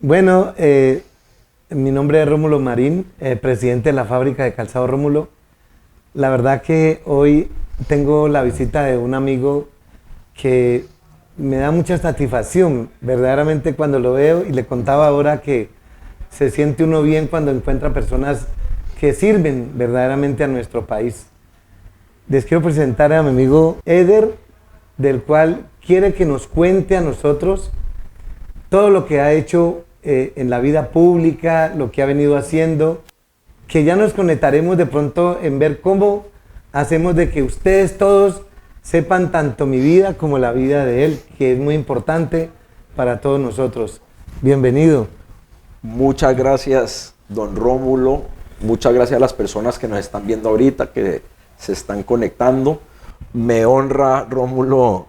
Bueno, mi nombre es Rómulo Marín, presidente de la fábrica de calzado Rómulo. La verdad que hoy tengo la visita de un amigo que me da mucha satisfacción, verdaderamente cuando lo veo, y le contaba ahora que se siente uno bien cuando encuentra personas que sirven verdaderamente a nuestro país. Les quiero presentar a mi amigo Eder, del cual quiere que nos cuente a nosotros todo lo que ha hecho en la vida pública, lo que ha venido haciendo, que ya nos conectaremos de pronto en ver cómo hacemos de que ustedes todos sepan tanto mi vida como la vida de él, que es muy importante para todos nosotros. Bienvenido. Muchas gracias, don Rómulo. Muchas gracias a las personas que nos están viendo ahorita, que se están conectando. Me honra, Rómulo,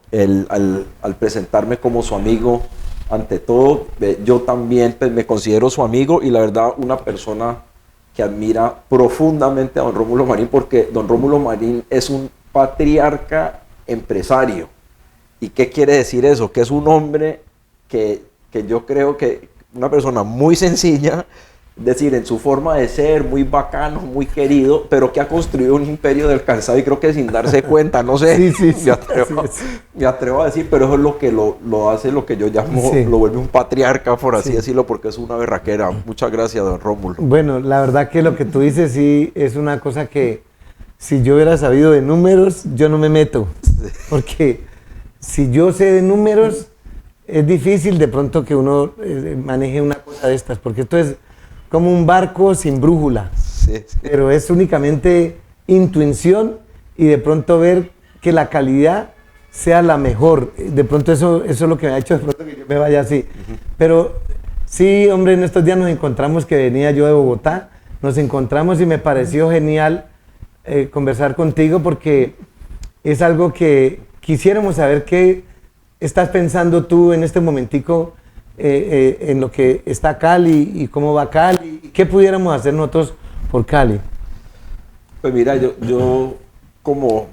al presentarme como su amigo. Ante todo, yo también pues, me considero su amigo y la verdad una persona que admira profundamente a don Rómulo Marín, porque don Rómulo Marín es un patriarca empresario. ¿Y qué quiere decir eso? Que es un hombre que yo creo que una persona muy sencilla, es decir, en su forma de ser, muy bacano, muy querido, pero que ha construido un imperio del calzado y creo que sin darse cuenta, no sé, Sí, me atrevo a decir, pero eso es lo que lo hace, lo que yo llamo, lo vuelve un patriarca, por así decirlo, porque es una berraquera. Muchas gracias, don Rómulo. Bueno, la verdad que lo que tú dices sí es una cosa que si yo hubiera sabido de números, yo no me meto, porque si yo sé de números, es difícil de pronto que uno maneje una cosa de estas, porque esto es como un barco sin brújula, pero es únicamente intuición y de pronto ver que la calidad sea la mejor. De pronto eso es lo que me ha hecho de pronto que yo me vaya así. Pero sí, hombre, en estos días nos encontramos, que venía yo de Bogotá, nos encontramos y me pareció genial conversar contigo, porque es algo que quisiéramos saber qué estás pensando tú en este momentico en lo que está Cali y cómo va Cali, y qué pudiéramos hacer nosotros por Cali. Pues mira, yo como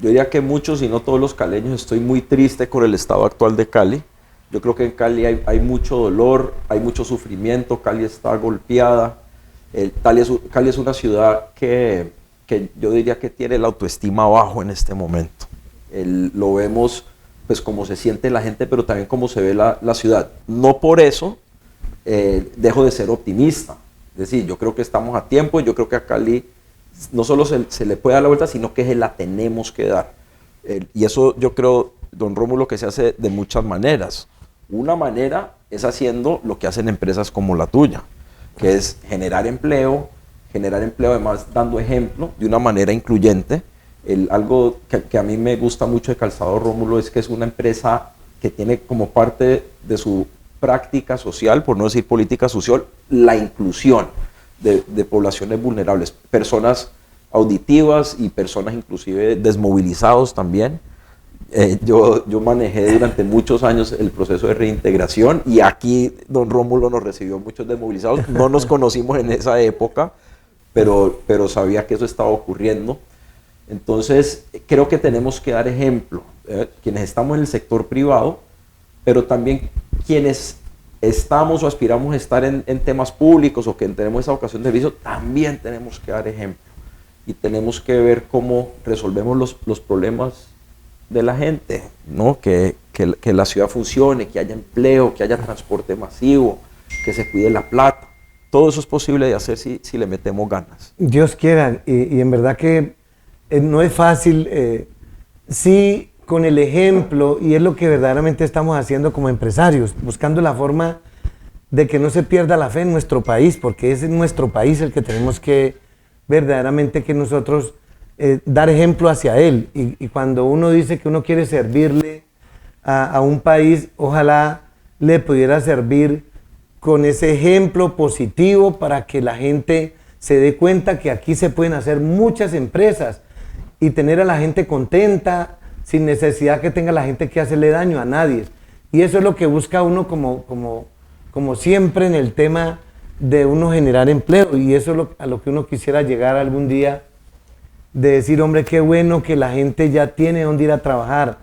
yo diría que muchos y no todos los caleños, estoy muy triste con el estado actual de Cali. Yo creo que en Cali hay mucho dolor, hay mucho sufrimiento, Cali está golpeada. Cali es una ciudad que yo diría que tiene la autoestima bajo en este momento. Lo vemos pues como se siente la gente, pero también como se ve la ciudad. No por eso dejo de ser optimista. Es decir, yo creo que estamos a tiempo, yo creo que a Cali no solo se le puede dar la vuelta, sino que se la tenemos que dar. Y eso yo creo, don Rómulo, que se hace de muchas maneras. Una manera es haciendo lo que hacen empresas como la tuya, que es generar empleo además dando ejemplo de una manera incluyente. Algo que a mí me gusta mucho de Calzado Rómulo es que es una empresa que tiene como parte de su práctica social, por no decir política social, la inclusión de poblaciones vulnerables, personas auditivas y personas inclusive desmovilizados también. Yo manejé durante muchos años el proceso de reintegración y aquí don Rómulo nos recibió muchos desmovilizados. No nos conocimos en esa época, pero sabía que eso estaba ocurriendo. Entonces, creo que tenemos que dar ejemplo, quienes estamos en el sector privado, pero también quienes estamos o aspiramos a estar en temas públicos o que tenemos esa vocación de servicio, también tenemos que dar ejemplo y tenemos que ver cómo resolvemos los problemas de la gente, ¿no? Que la ciudad funcione, que haya empleo, que haya transporte masivo, que se cuide la plata. Todo eso es posible de hacer si le metemos ganas. Dios quiera, y en verdad que no es fácil, sí, con el ejemplo, y es lo que verdaderamente estamos haciendo como empresarios, buscando la forma de que no se pierda la fe en nuestro país, porque es en nuestro país el que tenemos que verdaderamente que nosotros dar ejemplo hacia él. Y cuando uno dice que uno quiere servirle a un país, ojalá le pudiera servir con ese ejemplo positivo para que la gente se dé cuenta que aquí se pueden hacer muchas empresas y tener a la gente contenta sin necesidad que tenga la gente que hacerle daño a nadie. Y eso es lo que busca uno como siempre en el tema de uno generar empleo, y eso es a lo que uno quisiera llegar algún día, de decir, hombre, qué bueno que la gente ya tiene dónde ir a trabajar,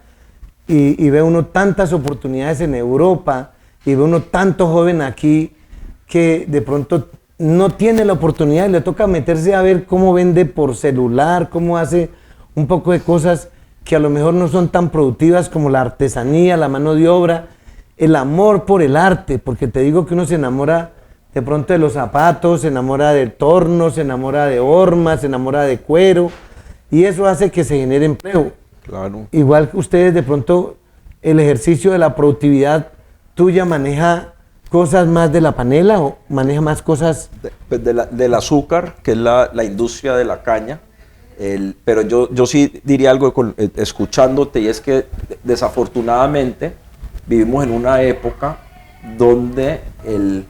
y ve uno tantas oportunidades en Europa y ve uno tanto joven aquí que de pronto no tiene la oportunidad y le toca meterse a ver cómo vende por celular, cómo hace un poco de cosas que a lo mejor no son tan productivas como la artesanía, la mano de obra, el amor por el arte, porque te digo que uno se enamora de pronto de los zapatos, se enamora del torno, se enamora de hormas, se enamora de cuero, y eso hace que se genere empleo. Claro. Igual que ustedes, de pronto, el ejercicio de la productividad tuya maneja cosas más de la panela o maneja más cosas... Del azúcar, que es la industria de la caña. Pero yo sí diría algo escuchándote, y es que desafortunadamente vivimos en una época donde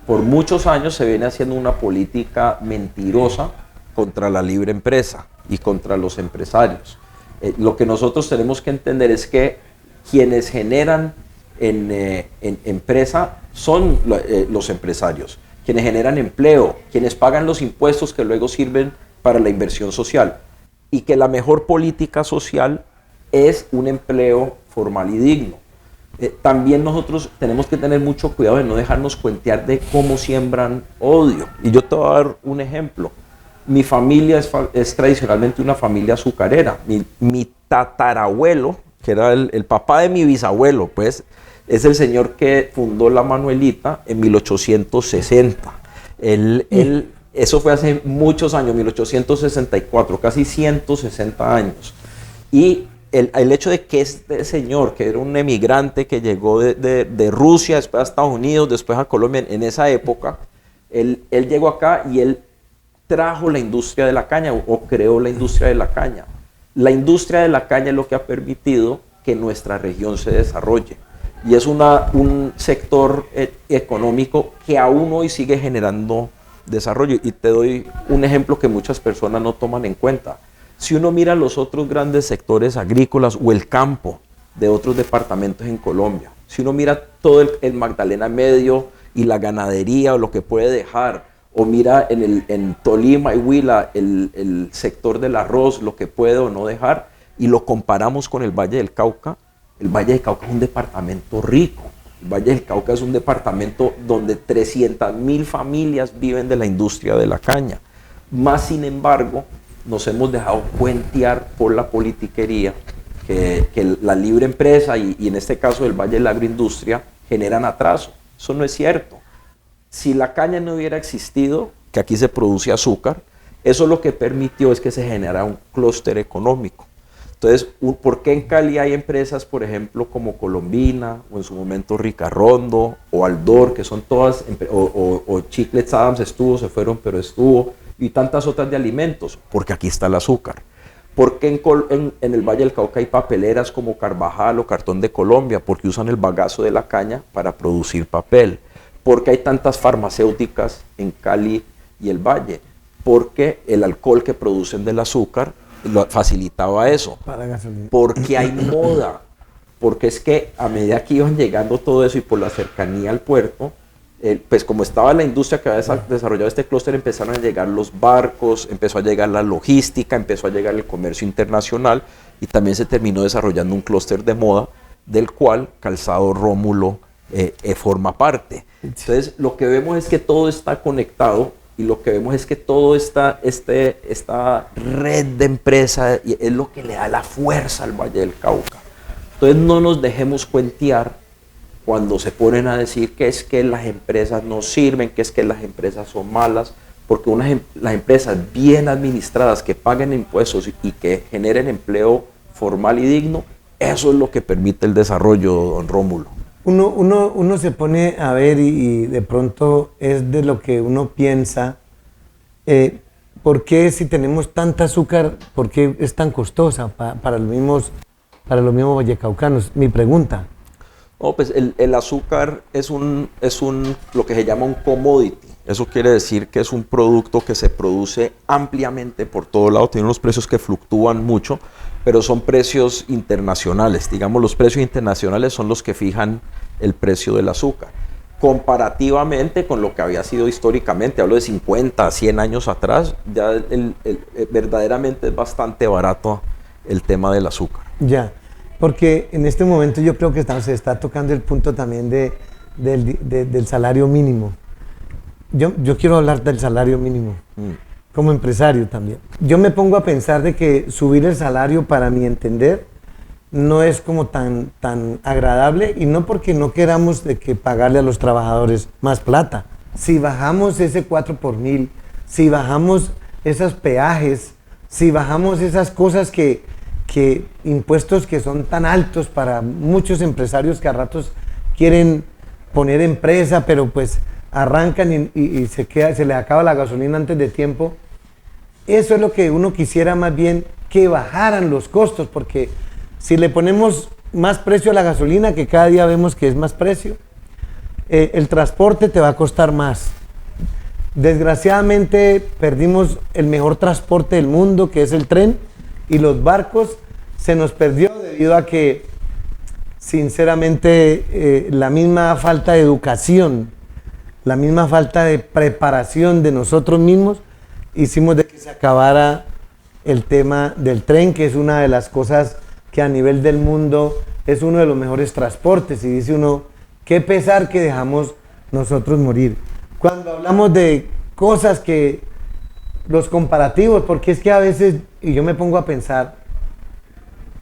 por muchos años se viene haciendo una política mentirosa contra la libre empresa y contra los empresarios. Lo que nosotros tenemos que entender es que quienes generan en empresa son los empresarios, quienes generan empleo, quienes pagan los impuestos que luego sirven para la inversión social, y que la mejor política social es un empleo formal y digno. También nosotros tenemos que tener mucho cuidado de no dejarnos cuentear de cómo siembran odio. Y yo te voy a dar un ejemplo. Mi familia es tradicionalmente una familia azucarera. Mi tatarabuelo, que era el papá de mi bisabuelo, pues, es el señor que fundó la Manuelita en 1860. Eso fue hace muchos años, 1864, casi 160 años. Y el hecho de que este señor, que era un emigrante que llegó de Rusia, después a Estados Unidos, después a Colombia, en esa época, él llegó acá y él trajo la industria de la caña o creó la industria de la caña. La industria de la caña es lo que ha permitido que nuestra región se desarrolle. Y es un sector económico que aún hoy sigue generando desarrollo. Y te doy un ejemplo que muchas personas no toman en cuenta. Si uno mira los otros grandes sectores agrícolas o el campo de otros departamentos en Colombia, si uno mira todo el Magdalena Medio y la ganadería o lo que puede dejar, o mira en Tolima y Huila el sector del arroz, lo que puede o no dejar, y lo comparamos con el Valle del Cauca, el Valle del Cauca es un departamento rico. El Valle del Cauca es un departamento donde 300.000 familias viven de la industria de la caña. Más sin embargo, nos hemos dejado cuentear por la politiquería que la libre empresa y en este caso el Valle de la Agroindustria generan atraso. Eso no es cierto. Si la caña no hubiera existido, que aquí se produce azúcar, eso lo que permitió es que se generara un clúster económico. Entonces, ¿por qué en Cali hay empresas, por ejemplo, como Colombina, o en su momento Ricarrondo, o Aldor, que son todas, o Chiclets Adams estuvo, se fueron, pero estuvo, y tantas otras de alimentos? Porque aquí está el azúcar. ¿Por qué en el Valle del Cauca hay papeleras como Carvajal o Cartón de Colombia? Porque usan el bagazo de la caña para producir papel. ¿Por qué hay tantas farmacéuticas en Cali y el Valle? Porque el alcohol que producen del azúcar facilitaba eso. Para gasolina. Porque hay moda. Porque es que a medida que iban llegando todo eso y por la cercanía al puerto, pues como estaba la industria que había desarrollado este clúster, empezaron a llegar los barcos, empezó a llegar la logística, empezó a llegar el comercio internacional y también se terminó desarrollando un clúster de moda del cual Calzado Rómulo forma parte. Entonces lo que vemos es que todo está conectado y lo que vemos es que todo esta red de empresas es lo que le da la fuerza al Valle del Cauca. Entonces no nos dejemos cuentear cuando se ponen a decir que es que las empresas no sirven, que es que las empresas son malas, porque las empresas bien administradas que paguen impuestos y que generen empleo formal y digno, eso es lo que permite el desarrollo, don Rómulo. Uno se pone a ver y de pronto es de lo que uno piensa, ¿por qué si tenemos tanta azúcar, por qué es tan costosa para los mismos vallecaucanos? Mi pregunta. No, pues el azúcar es lo que se llama un commodity. Eso quiere decir que es un producto que se produce ampliamente por todo lado, tiene unos precios que fluctúan mucho, pero son precios internacionales. Digamos, los precios internacionales son los que fijan el precio del azúcar. Comparativamente con lo que había sido históricamente, hablo de 50, 100 años atrás, ya verdaderamente es bastante barato el tema del azúcar. Ya, porque en este momento yo creo que se está tocando el punto también de del salario mínimo. Yo quiero hablar del salario mínimo, como empresario también. Yo me pongo a pensar de que subir el salario, para mi entender, no es como tan agradable, y no porque no queramos de que pagarle a los trabajadores más plata. Si bajamos ese 4 por mil, si bajamos esos peajes, si bajamos esas cosas que impuestos que son tan altos para muchos empresarios que a ratos quieren poner empresa, pero pues arrancan y se les acaba la gasolina antes de tiempo. Eso es lo que uno quisiera, más bien que bajaran los costos, porque si le ponemos más precio a la gasolina, que cada día vemos que es más precio, el transporte te va a costar más. Desgraciadamente perdimos el mejor transporte del mundo, que es el tren, y los barcos se nos perdió debido a que, sinceramente, la misma falta de educación, la misma falta de preparación de nosotros mismos, hicimos de que se acabara el tema del tren, que es una de las cosas que a nivel del mundo es uno de los mejores transportes, y dice uno, qué pesar que dejamos nosotros morir. Cuando hablamos de cosas que, los comparativos, porque es que a veces, y yo me pongo a pensar,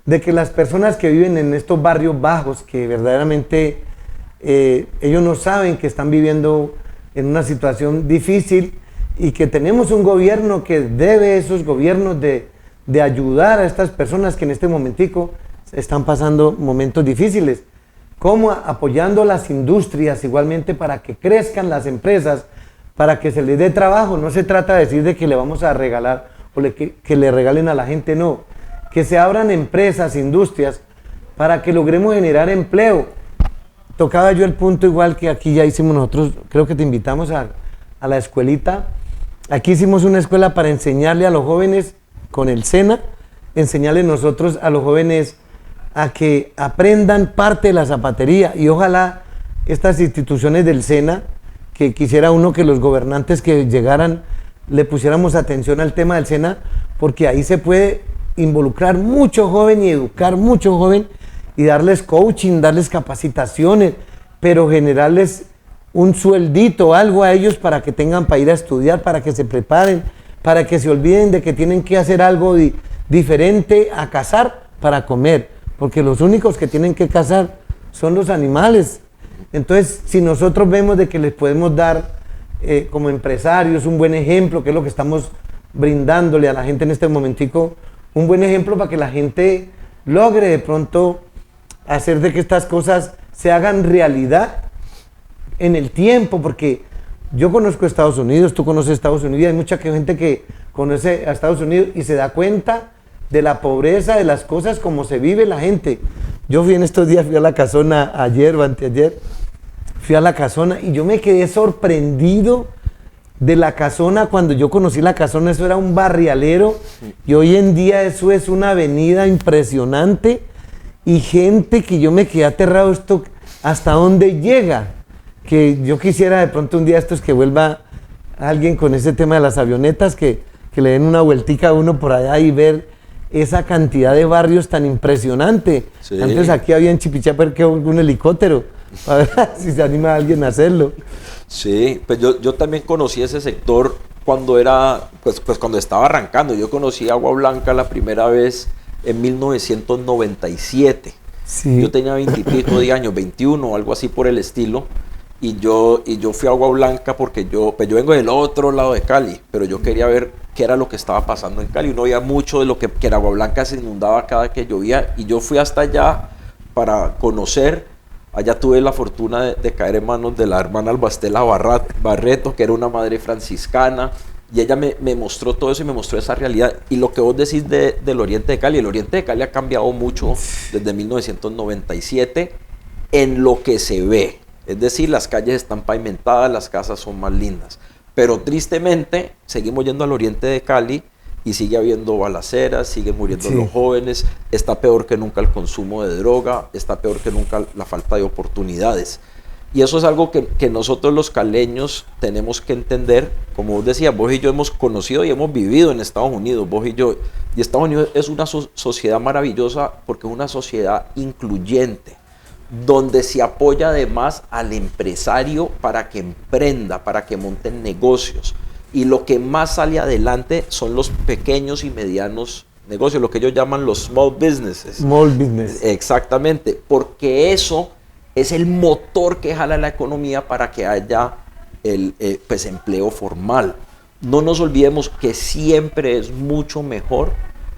de que las personas que viven en estos barrios bajos, que verdaderamente ellos no saben que están viviendo en una situación difícil, y que tenemos un gobierno que debe, esos gobiernos, de ayudar a estas personas que en este momentico están pasando momentos difíciles, como apoyando las industrias igualmente para que crezcan las empresas, para que se les dé trabajo. No se trata de decir de que le vamos a regalar o que le regalen a la gente, no, que se abran empresas, industrias, para que logremos generar empleo. Tocaba yo el punto, igual que aquí ya hicimos nosotros, creo que te invitamos a la escuelita. Aquí hicimos una escuela para enseñarle a los jóvenes con el SENA, enseñarle nosotros a los jóvenes a que aprendan parte de la zapatería, y ojalá estas instituciones del SENA, que quisiera uno que los gobernantes que llegaran le pusiéramos atención al tema del SENA, porque ahí se puede involucrar mucho joven y educar mucho joven y darles coaching, darles capacitaciones, pero generarles un sueldito, algo a ellos para que tengan para ir a estudiar, para que se preparen, para que se olviden de que tienen que hacer algo diferente a cazar para comer, porque los únicos que tienen que cazar son los animales. Entonces, si nosotros vemos de que les podemos dar como empresarios un buen ejemplo, que es lo que estamos brindándole a la gente en este momentico, un buen ejemplo para que la gente logre de pronto hacer de que estas cosas se hagan realidad en el tiempo, porque yo conozco Estados Unidos, tú conoces Estados Unidos, y hay mucha gente que conoce a Estados Unidos y se da cuenta de la pobreza, de las cosas, como se vive la gente. Yo fui en estos días, fui a la Casona ayer o anteayer, fui a la Casona y yo me quedé sorprendido de la Casona. Cuando yo conocí la Casona, eso era un barrialero, y hoy en día eso es una avenida impresionante, y gente que yo me quedé aterrado, esto hasta dónde llega, que yo quisiera de pronto un día estos que vuelva alguien con ese tema de las avionetas, que le den una vueltica a uno por allá y ver esa cantidad de barrios tan impresionante. Sí. Antes aquí había en Chipichapa que un helicóptero, a ver si se anima alguien a hacerlo. Sí, pues yo también conocí ese sector cuando era, pues cuando estaba arrancando. Yo conocí Agua Blanca la primera vez en 1997. Sí. Yo tenía 20 y pico de años, 21 o algo así por el estilo. Y yo fui a Agua Blanca porque yo vengo del otro lado de Cali, pero yo quería ver qué era lo que estaba pasando en Cali. Uno veía mucho de lo que en Agua Blanca se inundaba cada que llovía, y yo fui hasta allá para conocer. Allá tuve la fortuna de caer en manos de la hermana Albastela Barreto, que era una madre franciscana, y ella me mostró todo eso y me mostró esa realidad. Y lo que vos decís del Oriente de Cali, el Oriente de Cali ha cambiado mucho desde 1997 en lo que se ve. Es decir, las calles están pavimentadas, las casas son más lindas. Pero tristemente, seguimos yendo al Oriente de Cali y sigue habiendo balaceras, siguen muriendo los jóvenes, está peor que nunca el consumo de droga, está peor que nunca la falta de oportunidades. Y eso es algo que nosotros los caleños tenemos que entender. Como vos decías, vos y yo hemos conocido y hemos vivido en Estados Unidos, vos y yo. Y Estados Unidos es una sociedad maravillosa porque es una sociedad incluyente. donde se apoya además al empresario para que emprenda, para que monten negocios. Y lo que más sale adelante son los pequeños y medianos negocios, lo que ellos llaman los small businesses. Small business. Exactamente, porque eso es el motor que jala la economía para que haya pues empleo formal. No nos olvidemos que siempre es mucho mejor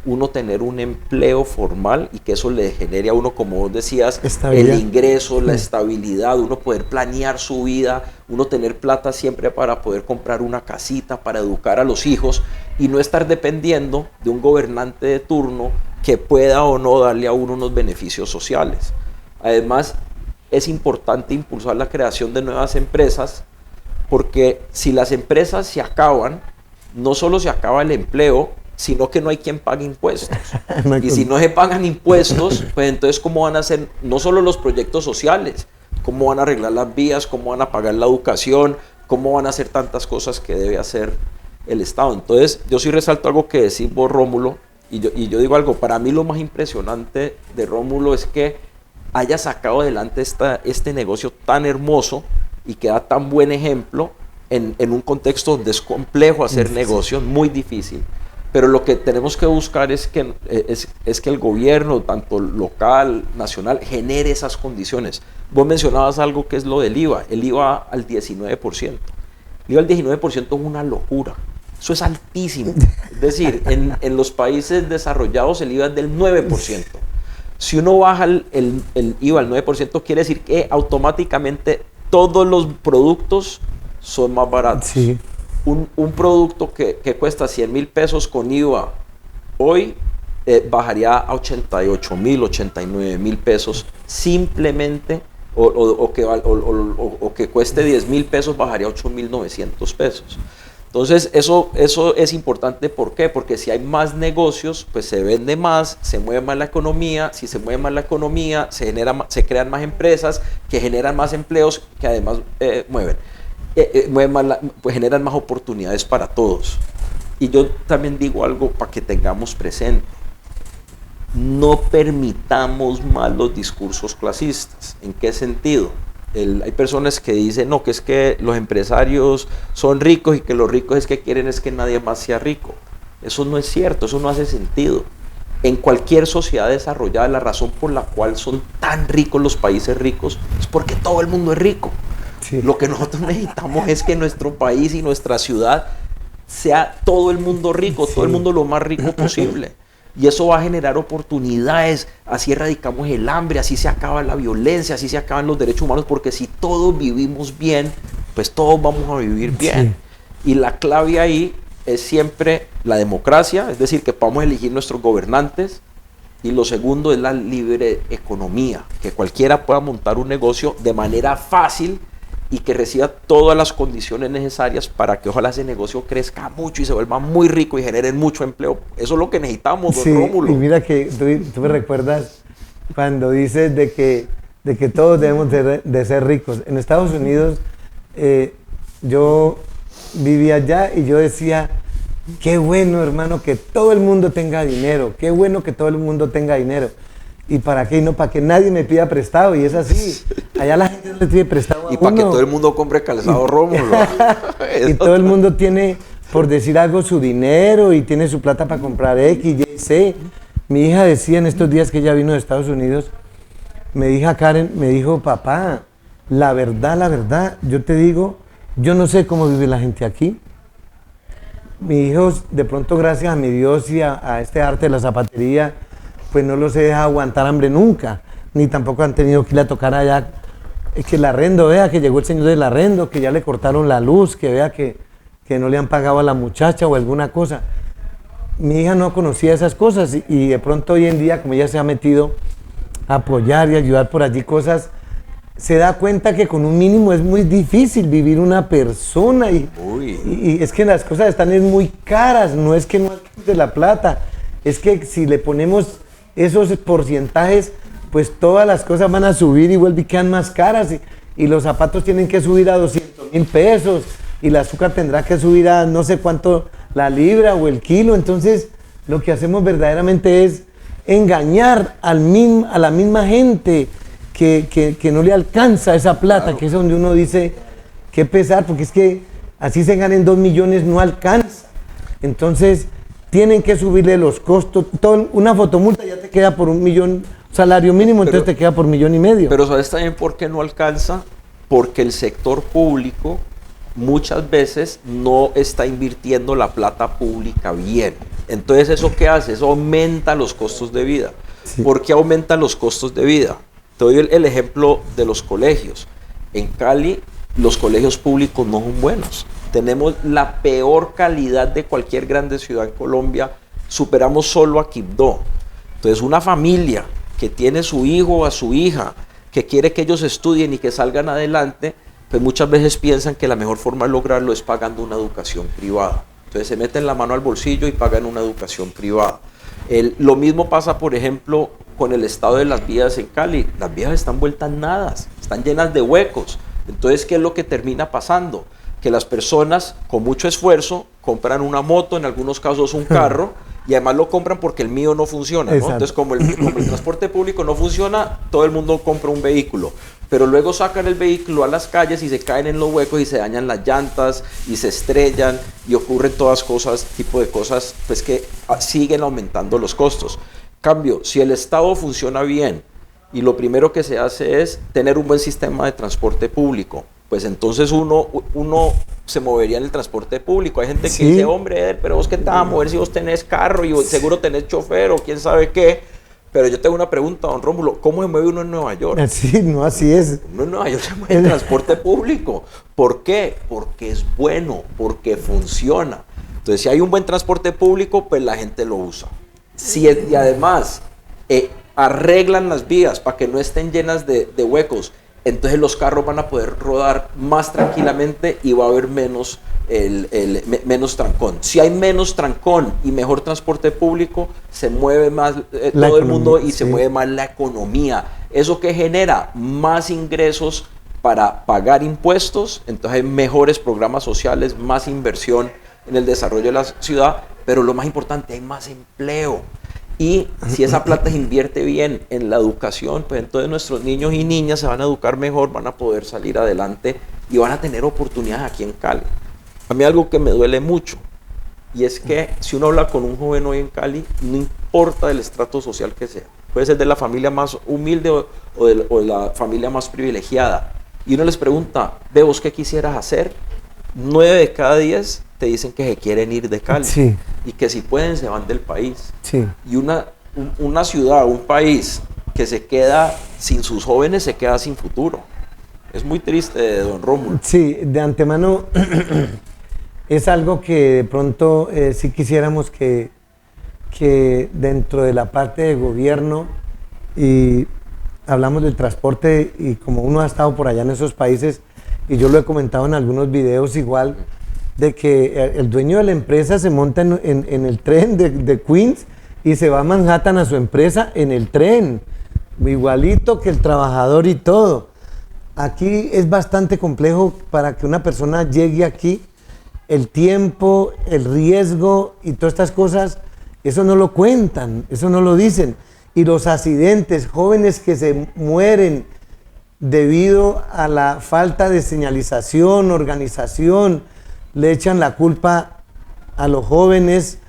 uno tener un empleo formal y que eso le genere a uno, como vos decías, el ingreso, la estabilidad, uno poder planear su vida, uno tener plata siempre para poder comprar una casita, para educar a los hijos y no estar dependiendo de un gobernante de turno que pueda o no darle a uno unos beneficios sociales. Además, es importante impulsar la creación de nuevas empresas, porque si las empresas se acaban, no solo se acaba el empleo, sino que no hay quien pague impuestos. Y si no se pagan impuestos, pues entonces ¿cómo van a hacer no solo los proyectos sociales? ¿Cómo van a arreglar las vías? ¿Cómo van a pagar la educación? ¿Cómo van a hacer tantas cosas que debe hacer el Estado? Entonces, yo sí resalto algo que decís vos, Rómulo, y yo digo algo, para mí lo más impresionante de Rómulo es que haya sacado adelante este negocio tan hermoso y que da tan buen ejemplo en un contexto donde es complejo hacer negocios, muy difícil. Pero lo que tenemos que buscar es que el gobierno, tanto local, nacional, genere esas condiciones. Vos mencionabas algo que es lo del IVA, el IVA al 19%. El IVA al 19% es una locura, eso es altísimo. Es decir, en los países desarrollados el IVA es del 9%. Si uno baja el IVA al 9%, quiere decir que automáticamente todos los productos son más baratos. Sí. Un producto que cuesta 100,000 pesos con IVA hoy bajaría a 88,000, 89,000 pesos simplemente, o que cueste 10,000 pesos bajaría a 8,900 pesos. Entonces eso es importante. ¿Por qué? Porque si hay más negocios, pues se vende más, se mueve más la economía. Si se mueve más la economía, se crean más empresas que generan más empleos, que además pues generan más oportunidades para todos. Y yo también digo algo para que tengamos presente: no permitamos más los discursos clasistas. ¿En qué sentido? Hay personas que dicen, no, que es que los empresarios son ricos y que los ricos es que nadie más sea rico. Eso no es cierto, eso no hace sentido. En cualquier sociedad desarrollada, la razón por la cual son tan ricos los países ricos es porque todo el mundo es rico. Sí. Lo que nosotros necesitamos es que nuestro país y nuestra ciudad sea todo el mundo rico, sí, todo el mundo lo más rico posible. Y eso va a generar oportunidades, así erradicamos el hambre, así se acaba la violencia, así se acaban los derechos humanos, porque si todos vivimos bien, pues todos vamos a vivir bien. Sí. Y la clave ahí es siempre la democracia, es decir, que podamos elegir nuestros gobernantes. Y lo segundo es la libre economía, que cualquiera pueda montar un negocio de manera fácil y que reciba todas las condiciones necesarias para que ojalá ese negocio crezca mucho y se vuelva muy rico y genere mucho empleo. Eso es lo que necesitamos, don Rómulo. Y mira que tú me recuerdas cuando dices de que todos debemos de ser ricos. En Estados Unidos yo vivía allá y yo decía, qué bueno, hermano, que todo el mundo tenga dinero, qué bueno que todo el mundo tenga dinero. ¿Y para qué? No, para que nadie me pida prestado, y es así. Allá la gente no le pide prestado a uno. Y para que todo el mundo compre calzado, Rómulo. Y todo el mundo tiene, por decir algo, su dinero y tiene su plata para comprar X, Y, Z. Mi hija decía en estos días que ella vino de Estados Unidos, mi hija Karen me dijo, papá, la verdad, yo te digo, yo no sé cómo vive la gente aquí. Mis hijos, de pronto, gracias a mi Dios y a este arte de la zapatería, pues no los he dejado aguantar hambre nunca, ni tampoco han tenido que ir a tocar allá, que el arrendo, vea que llegó el señor del arrendo, que ya le cortaron la luz, que vea que no le han pagado a la muchacha o alguna cosa. Mi hija no conocía esas cosas y de pronto hoy en día, como ella se ha metido a apoyar y ayudar por allí cosas, se da cuenta que con un mínimo es muy difícil vivir una persona y es que las cosas están muy caras, no es que no alcance la plata, es que si le ponemos esos porcentajes, pues todas las cosas van a subir y vuelven y quedan más caras y los zapatos tienen que subir a 200,000 pesos y el azúcar tendrá que subir a no sé cuánto la libra o el kilo. Entonces lo que hacemos verdaderamente es engañar a la misma gente que no le alcanza esa plata, Claro. que es donde uno dice, qué pesar, porque es que así se ganen 2 millones, no alcanza. Entonces, tienen que subirle los costos. Una fotomulta ya te queda por 1 millón, salario mínimo, entonces te queda por 1,5 millones. Pero ¿sabes también por qué no alcanza? Porque el sector público muchas veces no está invirtiendo la plata pública bien. Entonces, ¿eso qué hace? Eso aumenta los costos de vida. Sí. ¿Por qué aumentan los costos de vida? Te doy el ejemplo de los colegios. En Cali, los colegios públicos no son buenos. Tenemos la peor calidad de cualquier grande ciudad en Colombia. Superamos solo a Quibdó. Entonces, una familia que tiene su hijo o a su hija, que quiere que ellos estudien y que salgan adelante, pues muchas veces piensan que la mejor forma de lograrlo es pagando una educación privada. Entonces se meten la mano al bolsillo y pagan una educación privada. Lo mismo pasa, por ejemplo, con el estado de las vías en Cali. Las vías están vueltas nadas, están llenas de huecos. Entonces, ¿qué es lo que termina pasando? Que las personas con mucho esfuerzo compran una moto, en algunos casos un carro, y además lo compran porque el mío no funciona, ¿no? Entonces, como el transporte público no funciona, todo el mundo compra un vehículo. Pero luego sacan el vehículo a las calles y se caen en los huecos y se dañan las llantas y se estrellan y ocurren todas cosas, tipo de cosas pues que siguen aumentando los costos. Cambio, si el Estado funciona bien y lo primero que se hace es tener un buen sistema de transporte público, pues entonces uno se movería en el transporte público. Hay gente que dice, hombre, pero vos qué te vas a mover si vos tenés carro y seguro tenés chofer o quién sabe qué. Pero yo tengo una pregunta, don Rómulo, ¿cómo se mueve uno en Nueva York? Sí, no, así es. Uno en Nueva York se mueve en transporte público. ¿Por qué? Porque es bueno, porque funciona. Entonces, si hay un buen transporte público, pues la gente lo usa. Y además, arreglan las vías para que no estén llenas de huecos, entonces los carros van a poder rodar más tranquilamente y va a haber menos trancón. Si hay menos trancón y mejor transporte público, se mueve más todo el mundo y se mueve más la economía. ¿Eso qué genera? Más ingresos para pagar impuestos, entonces hay mejores programas sociales, más inversión en el desarrollo de la ciudad, pero lo más importante, hay más empleo. Y si esa plata se invierte bien en la educación, pues entonces nuestros niños y niñas se van a educar mejor, van a poder salir adelante y van a tener oportunidades aquí en Cali. A mí algo que me duele mucho, y es que si uno habla con un joven hoy en Cali, no importa del estrato social que sea, puede ser de la familia más humilde o de la familia más privilegiada, y uno les pregunta, ¿ve vos qué quisieras hacer? 9 de cada 10 te dicen que se quieren ir de Cali, sí, y que si pueden se van del país. Sí. Y una ciudad, un país que se queda sin sus jóvenes, se queda sin futuro. Es muy triste, don Rómulo. Sí, de antemano es algo que de pronto sí quisiéramos que dentro de la parte de gobierno, y hablamos del transporte, y como uno ha estado por allá en esos países, y yo lo he comentado en algunos videos igual, de que el dueño de la empresa se monta en el tren de Queens y se va a Manhattan a su empresa en el tren, igualito que el trabajador y todo. Aquí es bastante complejo para que una persona llegue aquí, el tiempo, el riesgo y todas estas cosas, eso no lo cuentan, eso no lo dicen. Y los accidentes, jóvenes que se mueren debido a la falta de señalización, organización, le echan la culpa a los jóvenes,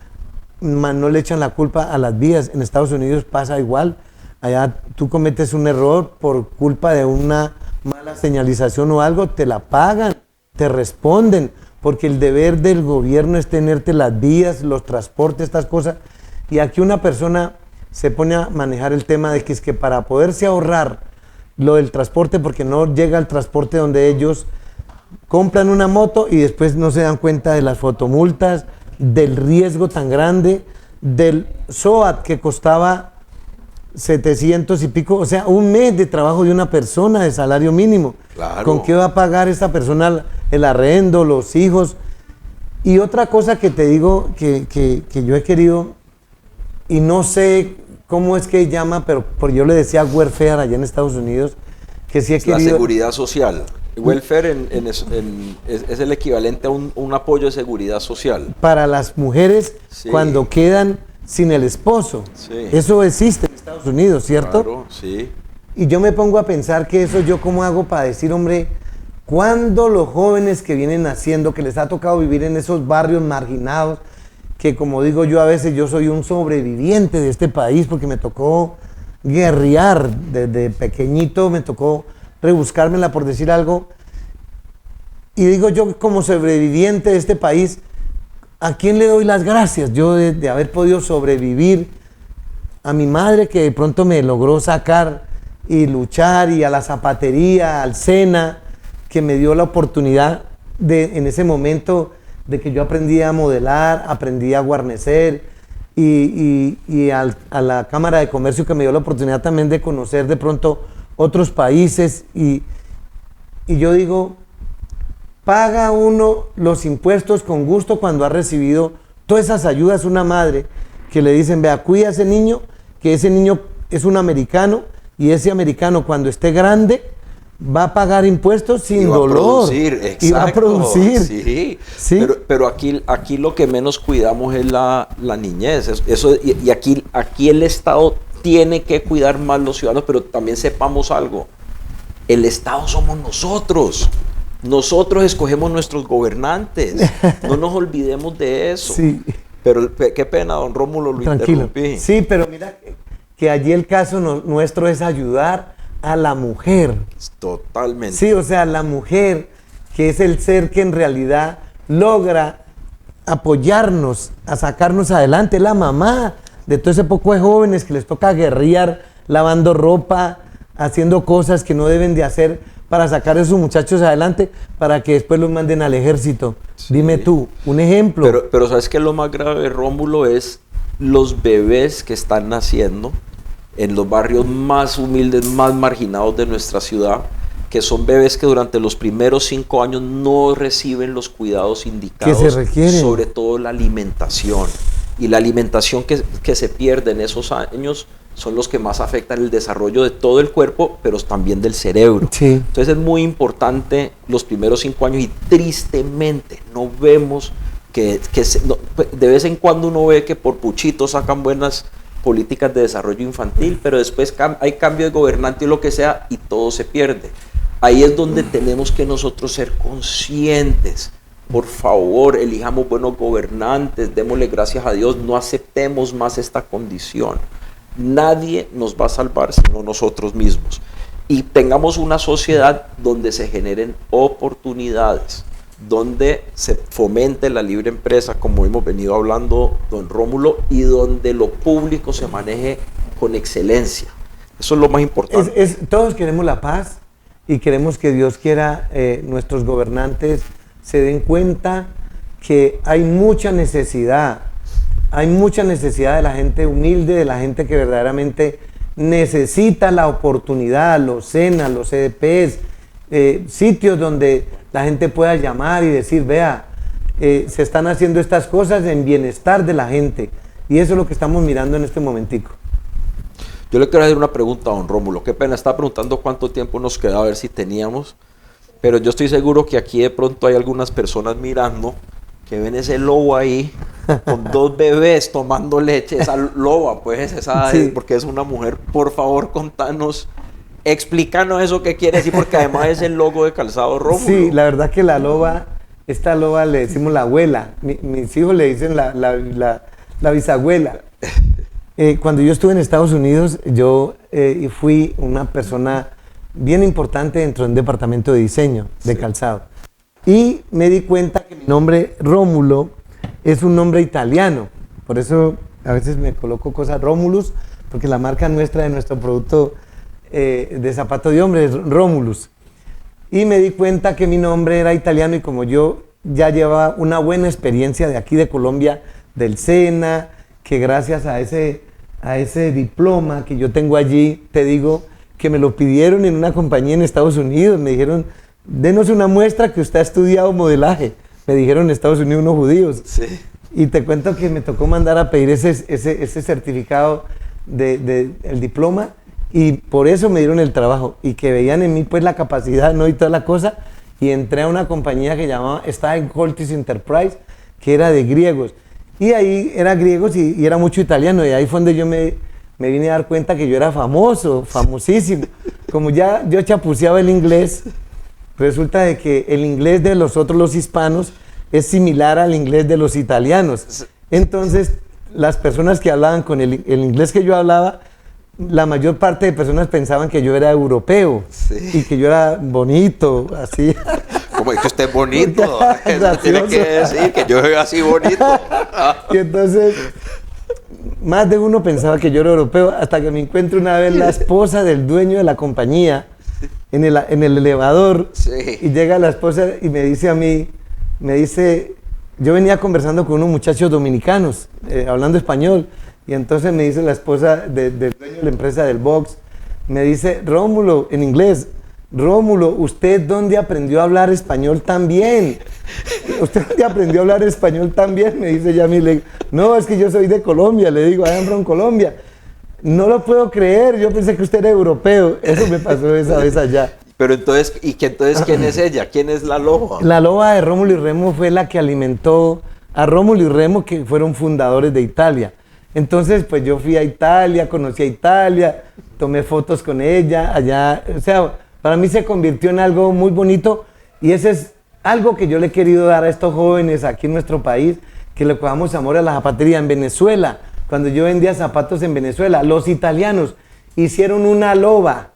no le echan la culpa a las vías. En Estados Unidos pasa igual. Allá tú cometes un error por culpa de una mala señalización o algo, te la pagan, te responden, porque el deber del gobierno es tenerte las vías, los transportes, estas cosas. Y aquí una persona se pone a manejar el tema de que es que para poderse ahorrar lo del transporte, porque no llega el transporte donde ellos compran una moto y después no se dan cuenta de las fotomultas, del riesgo tan grande, del SOAT que costaba 700 y pico, o sea, un mes de trabajo de una persona de salario mínimo. Claro. ¿Con qué va a pagar esta persona el arrendo, los hijos? Y otra cosa que te digo que yo he querido, y no sé cómo es que llama, pero yo le decía welfare allá en Estados Unidos, que sí he querido... La seguridad social. Welfare es el equivalente a un apoyo de seguridad social. Para las mujeres, sí, cuando quedan sin el esposo. Sí. Eso existe en Estados Unidos, ¿cierto? Claro, sí. Y yo me pongo a pensar que eso yo cómo hago para decir, hombre, ¿cuándo los jóvenes que vienen naciendo, que les ha tocado vivir en esos barrios marginados, que como digo yo a veces, yo soy un sobreviviente de este país porque me tocó guerrear desde pequeñito, me tocó rebuscármela por decir algo, y digo yo como sobreviviente de este país, ¿a quién le doy las gracias? Yo de haber podido sobrevivir, a mi madre que de pronto me logró sacar y luchar, y a la zapatería, al SENA, que me dio la oportunidad de, en ese momento, de que yo aprendí a modelar, aprendí a guarnecer, y a la Cámara de Comercio, que me dio la oportunidad también de conocer de pronto otros países, y yo digo, paga uno los impuestos con gusto cuando ha recibido todas esas ayudas. Una madre que le dicen, vea, cuida a ese niño, que ese niño es un americano, y ese americano cuando esté grande va a pagar impuestos sin dolor. Exacto, y va a producir. Sí, ¿Sí? Pero aquí lo que menos cuidamos es la niñez. Y aquí el Estado tiene que cuidar más los ciudadanos, pero también sepamos algo. El Estado somos nosotros. Nosotros escogemos nuestros gobernantes. No nos olvidemos de eso. Sí. Pero qué pena, don Rómulo, lo Tranquilo. interrumpí. Sí, pero mira que allí el caso nuestro es ayudar a la mujer. Totalmente. Sí, o sea, la mujer, que es el ser que en realidad logra apoyarnos, a sacarnos adelante, la mamá de todo ese poco de jóvenes que les toca guerrear, lavando ropa, haciendo cosas que no deben de hacer para sacar a sus muchachos adelante, para que después los manden al ejército. Sí. Dime tú, un ejemplo. Pero ¿sabes qué es lo más grave, Rómulo? Es los bebés que están naciendo en los barrios más humildes, más marginados de nuestra ciudad, que son bebés que durante los primeros 5 años no reciben los cuidados indicados, que se requieren, sobre todo la alimentación. Y la alimentación que se pierde en esos años son los que más afectan el desarrollo de todo el cuerpo, pero también del cerebro. Sí. Entonces es muy importante los primeros 5 años, y tristemente no vemos de vez en cuando uno ve que por puchito sacan buenas políticas de desarrollo infantil, pero después hay cambio de gobernante o lo que sea y todo se pierde. Ahí es donde tenemos que nosotros ser conscientes. Por favor, elijamos buenos gobernantes, démosle gracias a Dios, no aceptemos más esta condición. Nadie nos va a salvar sino nosotros mismos. Y tengamos una sociedad donde se generen oportunidades, donde se fomente la libre empresa, como hemos venido hablando, don Rómulo, y donde lo público se maneje con excelencia. Eso es lo más importante. Todos queremos la paz y queremos que Dios quiera, nuestros gobernantes se den cuenta que hay mucha necesidad de la gente humilde, de la gente que verdaderamente necesita la oportunidad, los SENA, los EDPs, sitios donde la gente pueda llamar y decir, vea, se están haciendo estas cosas en bienestar de la gente, y eso es lo que estamos mirando en este momentico. Yo le quiero hacer una pregunta a don Rómulo. Qué pena, estaba preguntando cuánto tiempo nos queda, a ver si teníamos, pero yo estoy seguro que aquí de pronto hay algunas personas mirando que ven ese lobo ahí con 2 bebés tomando leche, esa loba, pues, sí. Porque es una mujer. Por favor, contanos, explícanos eso que quiere decir, porque además es el logo de Calzado Rómulo. Sí, la verdad que la loba, esta loba le decimos la abuela, mis hijos le dicen la bisabuela. Cuando yo estuve en Estados Unidos, yo fui una persona bien importante dentro de un departamento de diseño de calzado. Y me di cuenta que mi nombre Rómulo es un nombre italiano. Por eso a veces me coloco cosas Romulus, porque la marca nuestra de nuestro producto de zapato de hombre es Romulus. Y me di cuenta que mi nombre era italiano, y como yo ya llevaba una buena experiencia de aquí de Colombia, del SENA, que gracias a ese diploma que yo tengo allí, te digo que me lo pidieron en una compañía en Estados Unidos, me dijeron, denos una muestra que usted ha estudiado modelaje, me dijeron en Estados Unidos unos judíos. Sí. Y te cuento que me tocó mandar a pedir ese certificado del diploma, y por eso me dieron el trabajo, y que veían en mí pues la capacidad, ¿no? Y toda la cosa, y entré a una compañía que estaba en Coltis Enterprise, que era de griegos, y ahí era griegos y era mucho italiano, y ahí fue donde yo me me vine a dar cuenta que yo era famoso, famosísimo. Como ya yo chapuceaba el inglés, resulta de que el inglés de los hispanos, es similar al inglés de los italianos. Entonces, las personas que hablaban con el inglés que yo hablaba, la mayor parte de personas pensaban que yo era europeo, sí, y que yo era bonito, así. Como es que usted es bonito, eso tiene que decir que yo soy así bonito. Y entonces, más de uno pensaba que yo era europeo, hasta que me encuentro una vez la esposa del dueño de la compañía en el elevador, sí, y llega la esposa y me dice a mí, yo venía conversando con unos muchachos dominicanos, hablando español, y entonces me dice la esposa del dueño de la empresa del box, me dice, Rómulo, en inglés, Rómulo, ¿usted dónde aprendió a hablar español tan bien? ¿Usted dónde aprendió a hablar español tan bien? Me dice Yamil, no, es que yo soy de Colombia, le digo, I am from Colombia. No lo puedo creer, yo pensé que usted era europeo, eso me pasó esa vez allá. Pero entonces, ¿quién es ella? ¿Quién es la loba? La loba de Rómulo y Remo fue la que alimentó a Rómulo y Remo, que fueron fundadores de Italia. Entonces, pues yo fui a Italia, conocí a Italia, tomé fotos con ella allá. O sea, para mí se convirtió en algo muy bonito y ese es algo que yo le he querido dar a estos jóvenes aquí en nuestro país, que le cogamos amor a la zapatería. En Venezuela, cuando yo vendía zapatos en Venezuela, los italianos hicieron una loba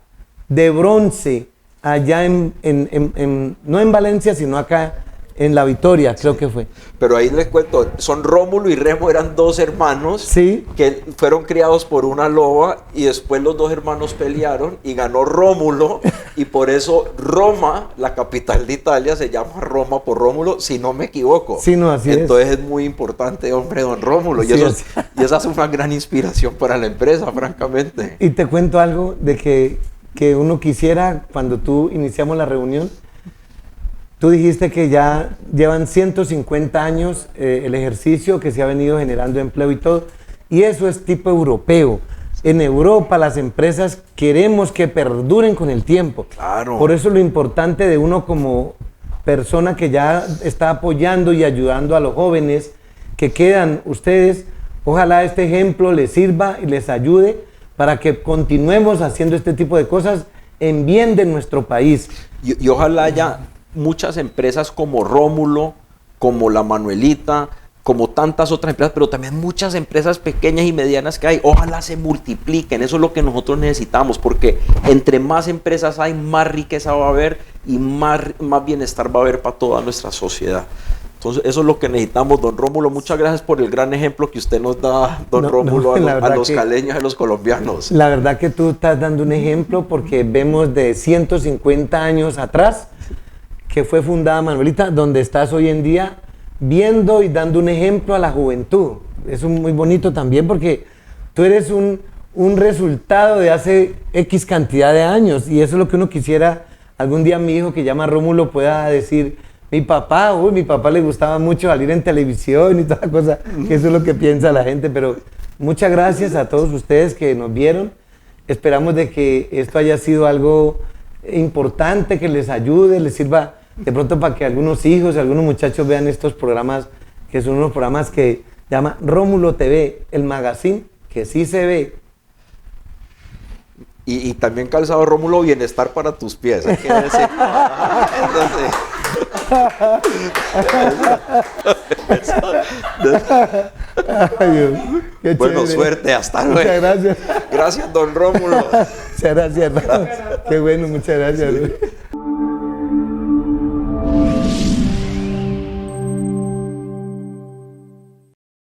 de bronce allá no en Valencia, sino acá en La Victoria, creo que fue. Pero ahí les cuento, Rómulo y Remo eran dos hermanos, sí, que fueron criados por una loba y después los dos hermanos pelearon y ganó Rómulo y por eso Roma, la capital de Italia, se llama Roma por Rómulo, si no me equivoco. Sí, no, así Entonces es muy importante, hombre, don Rómulo, y, sí, y esa es una gran inspiración para la empresa, francamente. Y te cuento algo de que uno quisiera, cuando tú iniciamos la reunión, tú dijiste que ya llevan 150 años el ejercicio, que se ha venido generando empleo y todo, y eso es tipo europeo. En Europa las empresas queremos que perduren con el tiempo. Claro. Por eso lo importante de uno como persona que ya está apoyando y ayudando a los jóvenes que quedan ustedes, ojalá este ejemplo les sirva y les ayude para que continuemos haciendo este tipo de cosas en bien de nuestro país. Y ojalá haya muchas empresas como Rómulo, como La Manuelita, como tantas otras empresas, pero también muchas empresas pequeñas y medianas que hay, ojalá se multipliquen. Eso es lo que nosotros necesitamos, porque entre más empresas hay, más riqueza va a haber y más bienestar va a haber para toda nuestra sociedad. Entonces, eso es lo que necesitamos, don Rómulo. Muchas gracias por el gran ejemplo que usted nos da, don Rómulo, a los caleños y a los colombianos. La verdad que tú estás dando un ejemplo porque vemos de 150 años atrás que fue fundada Manuelita, donde estás hoy en día viendo y dando un ejemplo a la juventud. Eso es muy bonito también porque tú eres un resultado de hace X cantidad de años y eso es lo que uno quisiera. Algún día mi hijo que llama Rómulo pueda decir, mi papá le gustaba mucho salir en televisión y toda cosa, que eso es lo que piensa la gente, pero muchas gracias a todos ustedes que nos vieron. Esperamos de que esto haya sido algo importante, que les ayude, les sirva de pronto para que algunos hijos, algunos muchachos vean estos programas, que son unos programas que llama Rómulo TV, el magazine que sí se ve. Y también calzado Rómulo, bienestar para tus pies, hay que decir. Ay, Dios, bueno, chévere. suerte, hasta luego. Muchas gracias. Gracias, don Rómulo. Muchas gracias. Qué bueno, muchas gracias. Sí.